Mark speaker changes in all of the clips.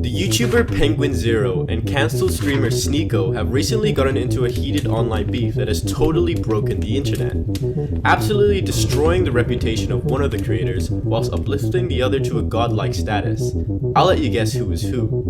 Speaker 1: The YouTuber Penguinz0 and cancelled streamer SNEAKO have recently gotten into a heated online beef that has totally broken the internet, absolutely destroying the reputation of one of the creators whilst uplifting the other to a godlike status. I'll let you guess who is who.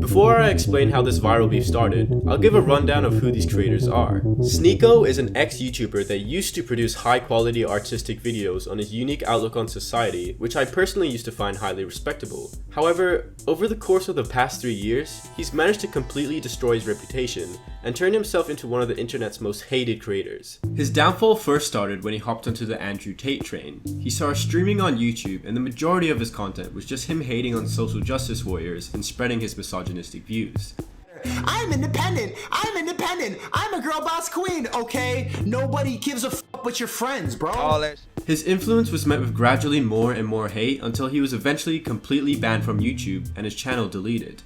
Speaker 1: Before I explain how this viral beef started, I'll give a rundown of who these creators are. SNEAKO is an ex-YouTuber that used to produce high-quality artistic videos on his unique outlook on society, which I personally used to find highly respectable. However, over the course of the past 3 years, he's managed to completely destroy his reputation and turn himself into one of the internet's most hated creators. His downfall first started when he hopped onto the Andrew Tate train. He started streaming on YouTube, and the majority of his content was just him hating on social justice warriors and spreading his misogynistic views.
Speaker 2: I'm independent, I'm a girl boss queen, okay? Nobody gives a f but your friends, bro.
Speaker 1: His influence was met with gradually more and more hate until he was eventually completely banned from YouTube and his channel deleted.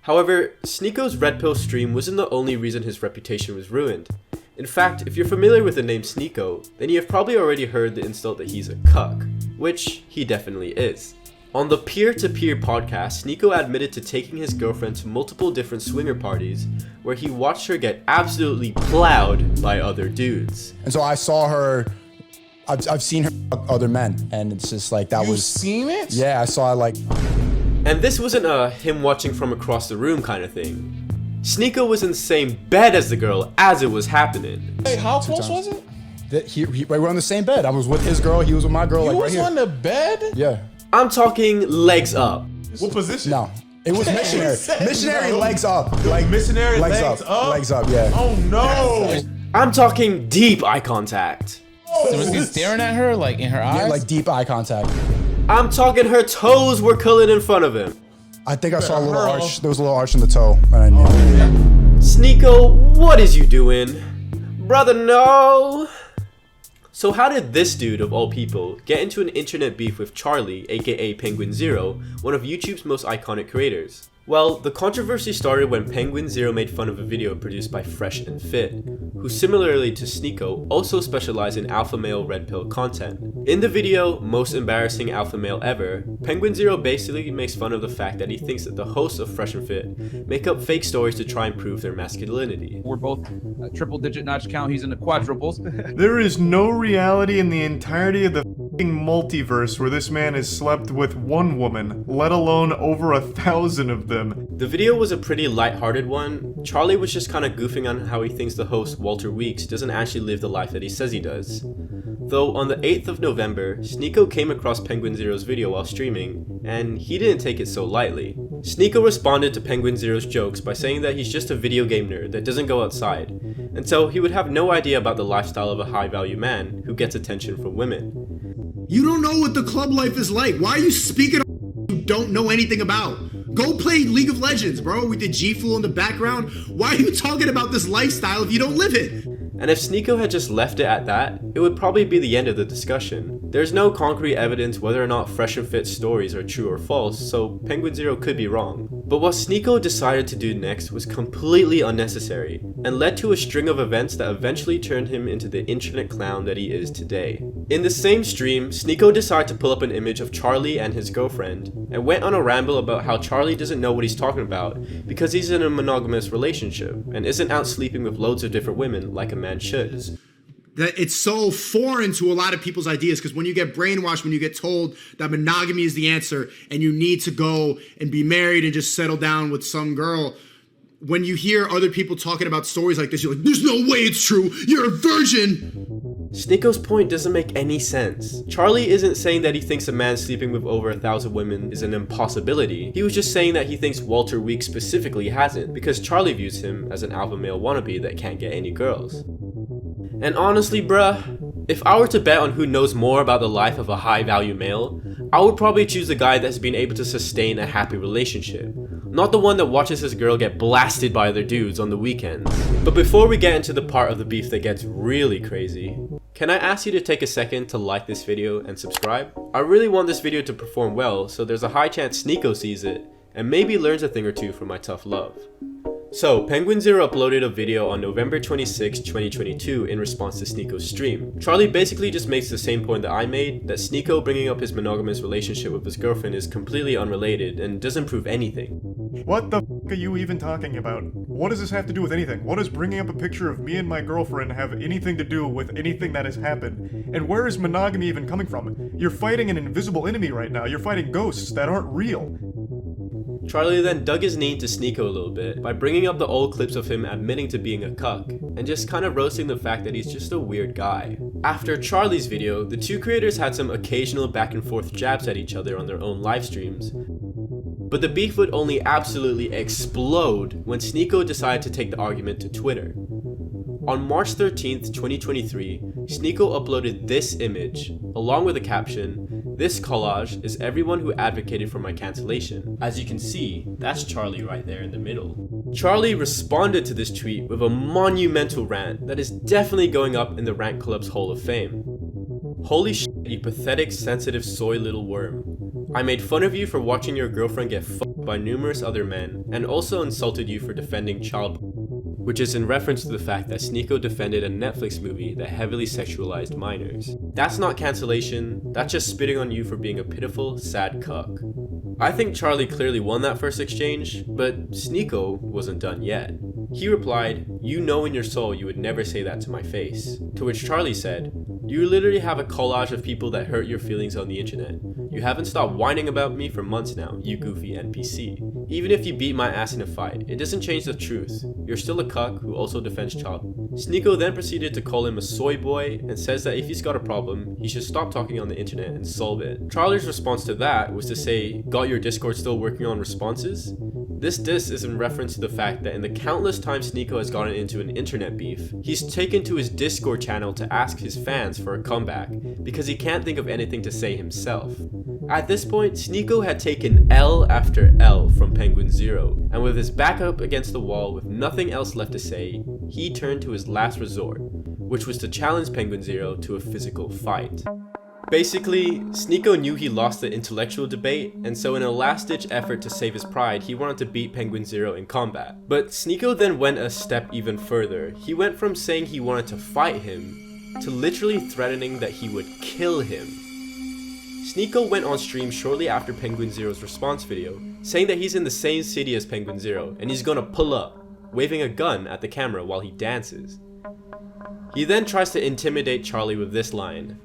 Speaker 1: However, SNEAKO's Red Pill stream wasn't the only reason his reputation was ruined. In fact, if you're familiar with the name SNEAKO, then you have probably already heard the insult that he's a cuck, which he definitely is. On the Peer-to-Peer podcast, SNEAKO admitted to taking his girlfriend to multiple different swinger parties where he watched her get absolutely plowed by other dudes.
Speaker 3: And so I saw her, I've seen her fuck other men, and it's just like that.
Speaker 4: You've seen it?
Speaker 3: Yeah, I saw it like.
Speaker 1: And this wasn't a him watching from across the room kind of thing. SNEAKO was in the same bed as the girl as it was happening.
Speaker 4: Hey, how close was it?
Speaker 3: We were on the same bed. I was with his girl, he was with my girl,
Speaker 4: You
Speaker 3: like
Speaker 4: was
Speaker 3: right here.
Speaker 4: on the bed?
Speaker 3: Yeah.
Speaker 1: I'm talking legs up.
Speaker 5: What position?
Speaker 3: No. It was missionary. Missionary legs up. Like
Speaker 5: Missionary legs up?
Speaker 3: Legs up, yeah.
Speaker 5: Oh no!
Speaker 1: I'm talking deep eye contact.
Speaker 4: So was he staring at her, like in her eyes?
Speaker 3: Yeah, like deep eye contact.
Speaker 1: I'm talking her toes were curling in front of him.
Speaker 3: I think I saw a little arch. There was a little arch in the toe. And I knew.
Speaker 1: SNEAKO, what is you doing? Brother, no. So how did this dude, of all people, get into an internet beef with Charlie, aka Penguinz0, one of YouTube's most iconic creators? Well, the controversy started when Penguinz0 made fun of a video produced by Fresh and Fit, who similarly to SNEAKO also specialize in alpha male red pill content. In the video, Most Embarrassing Alpha Male Ever, Penguinz0 basically makes fun of the fact that he thinks that the hosts of Fresh and Fit make up fake stories to try and prove their masculinity.
Speaker 6: We're both a triple digit notch count, he's in the quadruples.
Speaker 5: There is no reality in the entirety of the f***ing multiverse where this man has slept with one woman, let alone over 1,000 of them.
Speaker 1: The video was a pretty light-hearted one. Charlie was just kinda goofing on how he thinks the host, Walter Weeks, doesn't actually live the life that he says he does. Though on the 8th of November, SNEAKO came across Penguinz0's video while streaming, and he didn't take it so lightly. SNEAKO responded to Penguinz0's jokes by saying that he's just a video game nerd that doesn't go outside, and so he would have no idea about the lifestyle of a high-value man who gets attention from women.
Speaker 7: You don't know what the club life is like. Why are you speaking on you don't know anything about? Go play League of Legends, bro, with the G-Fool in the background. Why are you talking about this lifestyle if you don't live it?
Speaker 1: And if SNEAKO had just left it at that, it would probably be the end of the discussion. There's no concrete evidence whether or not Fresh and Fit stories are true or false, so Penguinz0 could be wrong. But what SNEAKO decided to do next was completely unnecessary, and led to a string of events that eventually turned him into the internet clown that he is today. In the same stream, SNEAKO decided to pull up an image of Charlie and his girlfriend, and went on a ramble about how Charlie doesn't know what he's talking about because he's in a monogamous relationship, and isn't out sleeping with loads of different women like a man should.
Speaker 7: That it's so foreign to a lot of people's ideas, because when you get brainwashed, when you get told that monogamy is the answer and you need to go and be married and just settle down with some girl, when you hear other people talking about stories like this, you're like, there's no way it's true, you're a virgin.
Speaker 1: SNEAKO's point doesn't make any sense. Charlie isn't saying that he thinks a man sleeping with over 1,000 women is an impossibility. He was just saying that he thinks Walter Weeks specifically hasn't, because Charlie views him as an alpha male wannabe that can't get any girls. And honestly, bruh, if I were to bet on who knows more about the life of a high-value male, I would probably choose the guy that's been able to sustain a happy relationship, not the one that watches his girl get blasted by other dudes on the weekends. But before we get into the part of the beef that gets really crazy, can I ask you to take a second to like this video and subscribe? I really want this video to perform well, so there's a high chance SNEAKO sees it and maybe learns a thing or two from my tough love. So, Penguinz0 uploaded a video on November 26, 2022 in response to SNEAKO's stream. Charlie basically just makes the same point that I made, that SNEAKO bringing up his monogamous relationship with his girlfriend is completely unrelated and doesn't prove anything.
Speaker 5: What the f are you even talking about? What does this have to do with anything? What does bringing up a picture of me and my girlfriend have anything to do with anything that has happened? And where is monogamy even coming from? You're fighting an invisible enemy right now. You're fighting ghosts that aren't real.
Speaker 1: Charlie then dug his knee into SNEAKO a little bit by bringing up the old clips of him admitting to being a cuck, and just kind of roasting the fact that he's just a weird guy. After Charlie's video, the two creators had some occasional back and forth jabs at each other on their own live streams. But the beef would only absolutely explode when SNEAKO decided to take the argument to Twitter. On March 13th, 2023, SNEAKO uploaded this image, along with a caption, "This collage is everyone who advocated for my cancellation." As you can see, that's Charlie right there in the middle. Charlie responded to this tweet with a monumental rant that is definitely going up in the Rant Club's Hall of Fame. "Holy shit, you pathetic, sensitive soy little worm. I made fun of you for watching your girlfriend get fucked by numerous other men, and also insulted you for defending child," which is in reference to the fact that SNEAKO defended a Netflix movie that heavily sexualized minors. That's not cancellation, that's just spitting on you for being a pitiful, sad cuck. I think Charlie clearly won that first exchange, but SNEAKO wasn't done yet. He replied, "You know in your soul you would never say that to my face." To which Charlie said, "You literally have a collage of people that hurt your feelings on the internet. You haven't stopped whining about me for months now, you goofy NPC. Even if you beat my ass in a fight, it doesn't change the truth. You're still a cuck who also defends child." SNEAKO then proceeded to call him a soy boy and says that if he's got a problem, he should stop talking on the internet and solve it. Charlie's response to that was to say, "Got your Discord still working on responses?" This diss is in reference to the fact that in the countless times SNEAKO has gotten into an internet beef, he's taken to his Discord channel to ask his fans for a comeback, because he can't think of anything to say himself. At this point, SNEAKO had taken L after L from Penguinz0, and with his back up against the wall with nothing else left to say, he turned to his last resort, which was to challenge Penguinz0 to a physical fight. Basically, SNEAKO knew he lost the intellectual debate, and so in a last-ditch effort to save his pride, he wanted to beat Penguinz0 in combat. But SNEAKO then went a step even further. He went from saying he wanted to fight him, to literally threatening that he would kill him. SNEAKO went on stream shortly after Penguinz0's response video, saying that he's in the same city as Penguinz0, and he's gonna pull up, waving a gun at the camera while he dances. He then tries to intimidate Charlie with this line,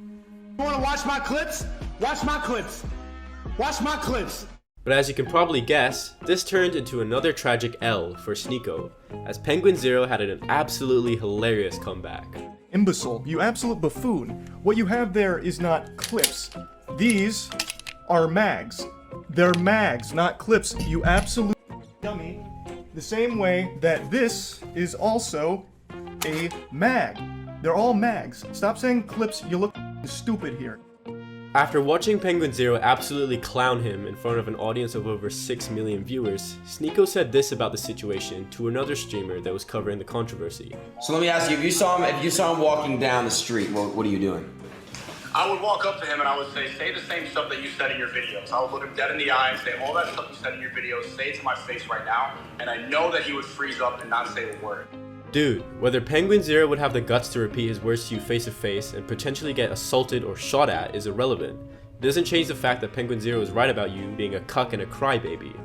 Speaker 2: You wanna watch my clips? Watch my clips. Watch my clips.
Speaker 1: but as you can probably guess, this turned into another tragic L for SNEAKO, as Penguinz0 had an absolutely hilarious comeback.
Speaker 5: Imbecile, you absolute buffoon. What you have there is not clips. These are mags. They're mags, not clips, you absolute dummy. The same way that this is also a mag. They're all mags. Stop saying clips, you look stupid here.
Speaker 1: After watching Penguinz0 absolutely clown him in front of an audience of over 6 million viewers, SNEAKO said this about the situation to another streamer that was covering the controversy.
Speaker 8: So let me ask you, if you saw him walking down the street, what are you doing?
Speaker 9: I would walk up to him and I would say the same stuff that you said in your videos. I would look him dead in the eye and say, all that stuff you said in your videos, say it to my face right now, and I know that he would freeze up and not say a word.
Speaker 1: Dude, whether Penguinz0 would have the guts to repeat his words to you face to face and potentially get assaulted or shot at is irrelevant. It doesn't change the fact that Penguinz0 is right about you being a cuck and a crybaby.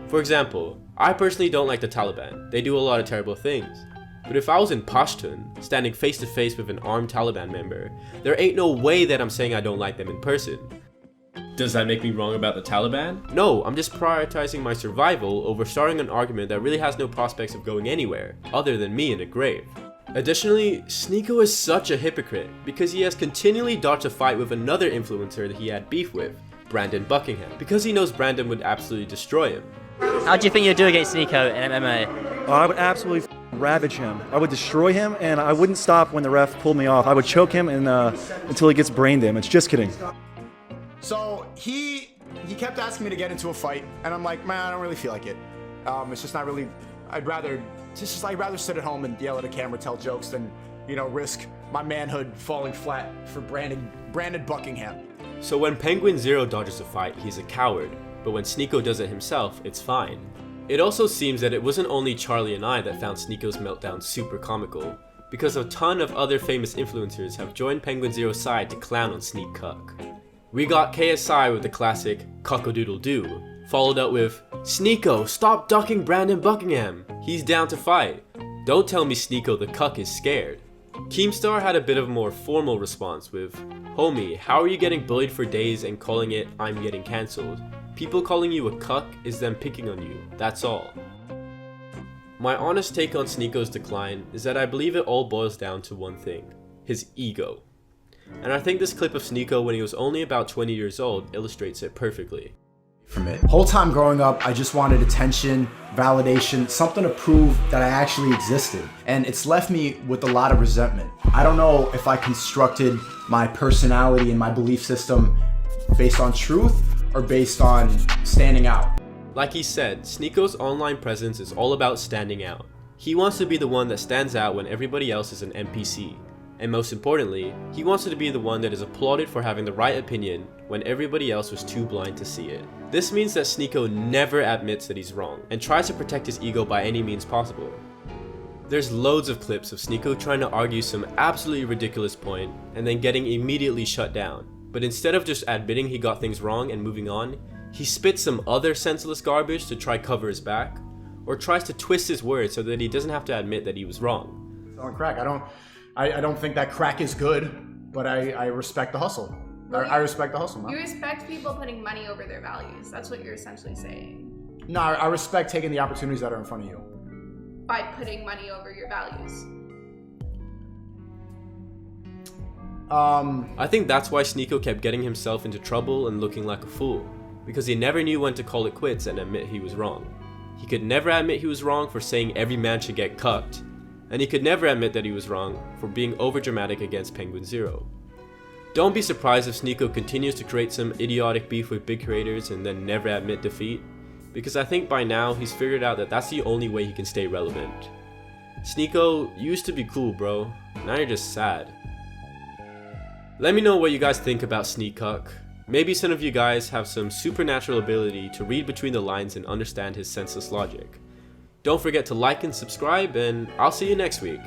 Speaker 1: For example, I personally don't like the Taliban. They do a lot of terrible things. But if I was in Pashtun, standing face to face with an armed Taliban member, there ain't no way that I'm saying I don't like them in person. Does that make me wrong about the Taliban? No, I'm just prioritizing my survival over starting an argument that really has no prospects of going anywhere, other than me in a grave. Additionally, SNEAKO is such a hypocrite because he has continually dodged a fight with another influencer that he had beef with, Brandon Buckingham, because he knows Brandon would absolutely destroy him.
Speaker 10: How do you think you'll do against SNEAKO in MMA?
Speaker 11: I would absolutely ravage him. I would destroy him, and I wouldn't stop when the ref pulled me off. I would choke him until he gets brain damage. Just kidding.
Speaker 2: So he kept asking me to get into a fight, and I'm like, man, I don't really feel like it. It's just not really. I'd rather sit at home and yell at a camera, tell jokes, than risk my manhood falling flat for Brandon Buckingham.
Speaker 1: So when Penguinz0 dodges a fight, he's a coward, but when SNEAKO does it himself, it's fine. It also seems that it wasn't only Charlie and I that found SNEAKO's meltdown super comical, because a ton of other famous influencers have joined Penguinz0's side to clown on Sneak Cuck. We got KSI with the classic cock-a-doodle-doo, followed up with, "SNEAKO, stop ducking Brandon Buckingham, he's down to fight. Don't tell me SNEAKO the cuck is scared." Keemstar had a bit of a more formal response with, "Homie, how are you getting bullied for days and calling it 'I'm getting cancelled'? People calling you a cuck is them picking on you, that's all." My honest take on SNEAKO's decline is that I believe it all boils down to one thing, his ego. And I think this clip of SNEAKO when he was only about 20 years old illustrates it perfectly.
Speaker 2: From it. Whole time growing up, I just wanted attention, validation, something to prove that I actually existed. And it's left me with a lot of resentment. I don't know if I constructed my personality and my belief system based on truth or based on standing out.
Speaker 1: Like he said, SNEAKO's online presence is all about standing out. He wants to be the one that stands out when everybody else is an NPC. And most importantly, he wants to be the one that is applauded for having the right opinion when everybody else was too blind to see it. This means that SNEAKO never admits that he's wrong and tries to protect his ego by any means possible. There's loads of clips of SNEAKO trying to argue some absolutely ridiculous point and then getting immediately shut down. But instead of just admitting he got things wrong and moving on, he spits some other senseless garbage to try cover his back, or tries to twist his words so that he doesn't have to admit that he was wrong.
Speaker 2: On crack, I don't think that crack is good, but I respect the hustle. I respect the hustle, man.
Speaker 12: You respect people putting money over their values. That's what you're essentially saying.
Speaker 2: No, I respect taking the opportunities that are in front of you.
Speaker 12: By putting money over your values.
Speaker 1: I think that's why SNEAKO kept getting himself into trouble and looking like a fool, because he never knew when to call it quits and admit he was wrong. He could never admit he was wrong for saying every man should get cucked, and he could never admit that he was wrong for being overdramatic against Penguinz0. Don't be surprised if SNEAKO continues to create some idiotic beef with big creators and then never admit defeat, because I think by now he's figured out that that's the only way he can stay relevant. SNEAKO, you used to be cool, bro. Now you're just sad. Let me know what you guys think about Sneak Cuck. Maybe some of you guys have some supernatural ability to read between the lines and understand his senseless logic. Don't forget to like and subscribe, and I'll see you next week.